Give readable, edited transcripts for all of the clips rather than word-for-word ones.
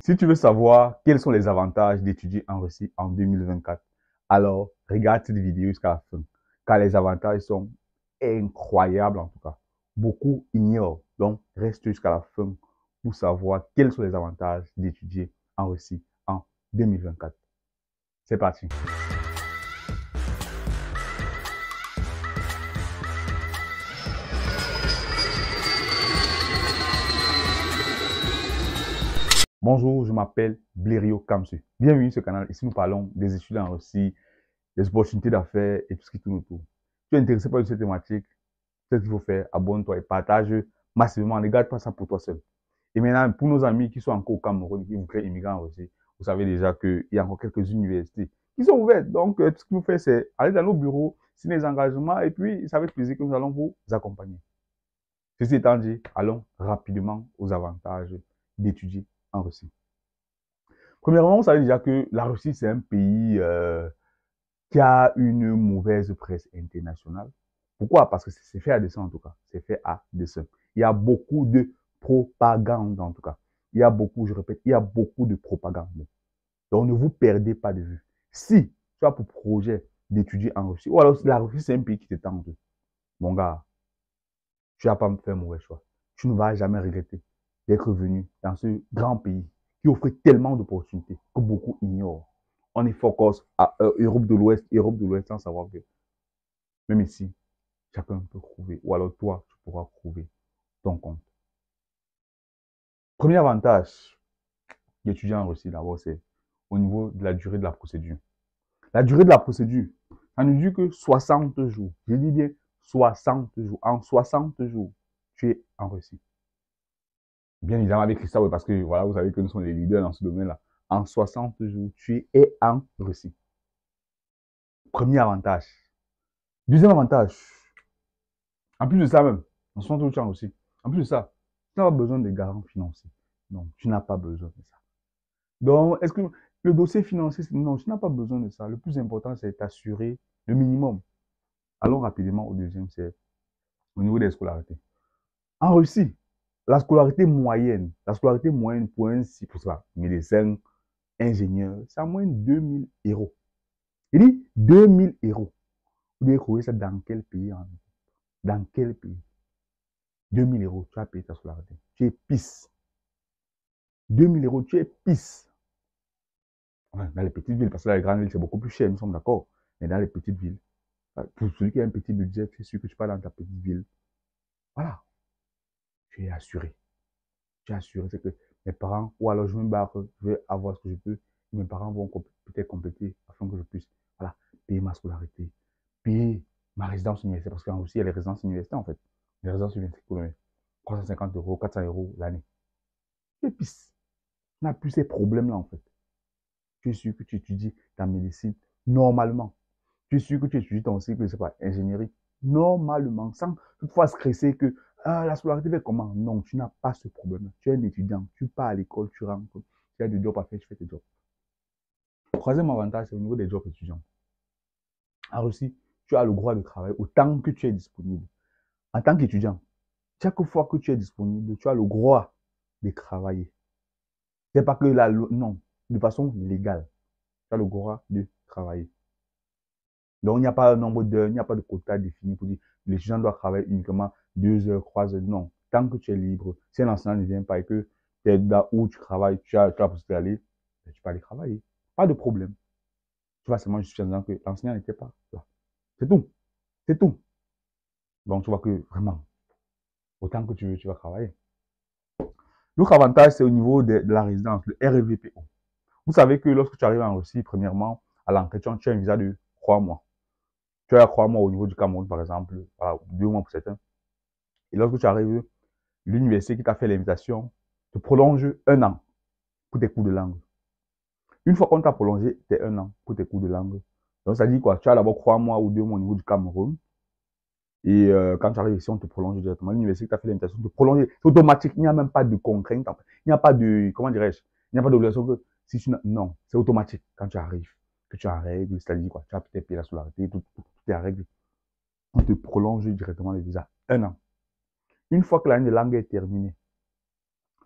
Si tu veux savoir quels sont les avantages d'étudier en Russie en 2024, alors regarde cette vidéo jusqu'à la fin, car les avantages sont incroyables en tout cas. Beaucoup ignorent, donc reste jusqu'à la fin pour savoir quels sont les avantages d'étudier en Russie en 2024. C'est parti. Bonjour, je m'appelle Blériot Kamsu. Bienvenue sur ce canal. Ici, nous parlons des études en Russie, des opportunités d'affaires et tout ce qui tourne autour. Si tu es intéressé par cette thématique, c'est ce qu'il faut faire. Abonne-toi et partage massivement. Ne garde pas ça pour toi seul. Et maintenant, pour nos amis qui sont encore au Cameroun, qui voudraient immigrer en Russie, vous savez déjà qu'il y a encore quelques universités qui sont ouvertes. Donc, tout ce qu'il faut faire, c'est aller dans nos bureaux, signer des engagements et puis, ça va être plaisir que nous allons vous accompagner. Ceci étant dit, allons rapidement aux avantages d'étudier en Russie. Premièrement, vous savez déjà que la Russie, c'est un pays qui a une mauvaise presse internationale. Pourquoi? Parce que c'est fait à dessein en tout cas. C'est fait à dessein. Il y a beaucoup de propagande en tout cas. Il y a beaucoup, je répète, il y a beaucoup de propagande. Donc ne vous perdez pas de vue. Si tu as pour projet d'étudier en Russie, ou alors la Russie c'est un pays qui te tente, mon gars, tu n'as pas fait un mauvais choix. Tu ne vas jamais regretter d'être venu dans ce grand pays qui offre tellement d'opportunités que beaucoup ignorent. On est focus à Europe de l'Ouest sans savoir que même ici, chacun peut trouver, ou alors toi, tu pourras trouver ton compte. Premier avantage d'étudier en Russie, d'abord, c'est au niveau de la durée de la procédure. La durée de la procédure, ça ne dure que 60 jours. Je dis bien 60 jours. En 60 jours, tu es en Russie. Bien évidemment avec Christophe, parce que voilà, vous savez que nous sommes les leaders dans ce domaine-là. En 60 jours, tu es en Russie. Premier avantage. Deuxième avantage. En plus de ça même, en 60 jours, tu es en Russie. En plus de ça, tu n'as pas besoin de garants financiers. Non, tu n'as pas besoin de ça. Donc, est-ce que le dossier financier, non, tu n'as pas besoin de ça. Le plus important, c'est d'assurer le minimum. Allons rapidement au deuxième, c'est au niveau des scolarités. En Russie, la scolarité moyenne pour un pour ça, médecin, ingénieur, c'est à moins de 2000 euros. Il dit 2000 euros. Vous devez trouver ça dans quel pays? Dans quel pays? 2000 euros, tu as payé ta scolarité. Tu es pisse. 2000 euros, tu es pisse. Enfin, dans les petites villes, parce que dans les grandes villes, c'est beaucoup plus cher, nous sommes d'accord. Mais dans les petites villes, pour celui qui a un petit budget, tu es sûr que tu pars dans ta petite ville. Voilà. Tu es assuré. Tu es assuré. C'est que mes parents, ou alors je me barre, je vais avoir ce que je peux. Mes parents vont peut-être compléter afin que je puisse, voilà, payer ma scolarité, payer ma résidence universitaire, parce qu'en Russie, il y a les résidences universitaires, en fait. Les résidences universitaires, pour 350 euros, 400 euros l'année. Et puis, tu n'as plus ces problèmes-là, en fait. Tu es sûr que tu étudies ta médecine normalement. Tu es sûr que tu étudies ton cycle, je ne sais pas, ingénierie normalement, sans toutefois stresser que la scolarité fait comment? Non, tu n'as pas ce problème. Tu es un étudiant, tu pars à l'école, tu rentres, tu as des jobs à faire, tu fais tes jobs. Troisième avantage, c'est au niveau des jobs étudiants. En Russie, tu as le droit de travailler autant que tu es disponible. En tant qu'étudiant, chaque fois que tu es disponible, tu as le droit de travailler. C'est pas que la loi, non, de façon légale, tu as le droit de travailler. Donc, il n'y a pas un nombre d'heures, il n'y a pas de quota défini pour dire l'étudiant doit travailler uniquement 2 heures, 3 heures. Non, tant que tu es libre, si un enseignant ne vient pas et que tu es là où tu travailles, tu as la possibilité d'aller, tu peux aller travailler. Pas de problème. Tu vas seulement justifier en disant que l'enseignant n'était pas là. C'est tout. C'est tout. Donc, tu vois que vraiment, autant que tu veux, tu vas travailler. L'autre avantage, c'est au niveau de la résidence, le RVPO. Vous savez que lorsque tu arrives en Russie, premièrement, à l'entretien, tu as un visa de 3 mois. Tu as 3 mois au niveau du Cameroun, par exemple, voilà, 2 mois pour certains. Et lorsque tu arrives, l'université qui t'a fait l'invitation te prolonge 1 an pour tes cours de langue. Une fois qu'on t'a prolongé, t'es 1 an pour tes cours de langue. Donc, ça dit quoi? Tu as d'abord 3 mois ou 2 mois au niveau du Cameroun. Et quand tu arrives ici, on te prolonge directement. L'université qui t'a fait l'invitation te prolonge. C'est automatique. Il n'y a même pas de contrainte. Il n'y a pas de, comment dirais-je? Il n'y a pas d'obligation que si tu non, c'est automatique quand tu arrives, que tu es en règle, c'est-à-dire quoi? Tu as peut-être payé la scolarité, tout est en règle. On te prolonge directement le visa. 1 an. Une fois que l'année de langue est terminée,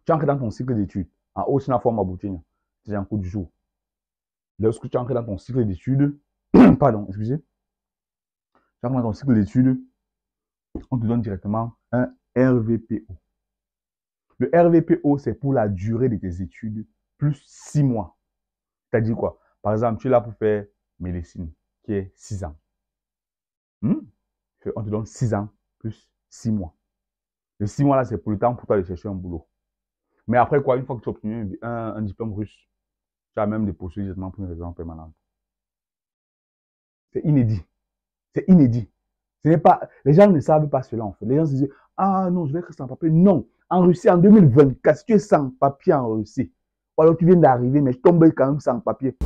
tu entres dans ton cycle d'études. En haut, c'est la forme à boutique. C'est un coup du jour. Lorsque tu entres dans ton cycle d'études, pardon, excusez, tu entres dans ton cycle d'études, on te donne directement un RVPO. Le RVPO, c'est pour la durée de tes études, plus 6 mois. C'est-à-dire quoi? Par exemple, tu es là pour faire médecine, qui est 6 ans. On te donne 6 ans, plus 6 mois. Les 6 mois là, c'est pour le temps pour toi de chercher un boulot. Mais après quoi, une fois que tu as obtenu un diplôme russe, tu as même déposé directement pour une résidence permanente. C'est inédit. C'est inédit. Ce n'est pas, les gens ne savent pas cela en fait. Les gens se disent, ah non, je vais être sans papier. Non, en Russie, en 2024, si tu es sans papier en Russie, ou alors tu viens d'arriver, mais je tombe quand même sans papier,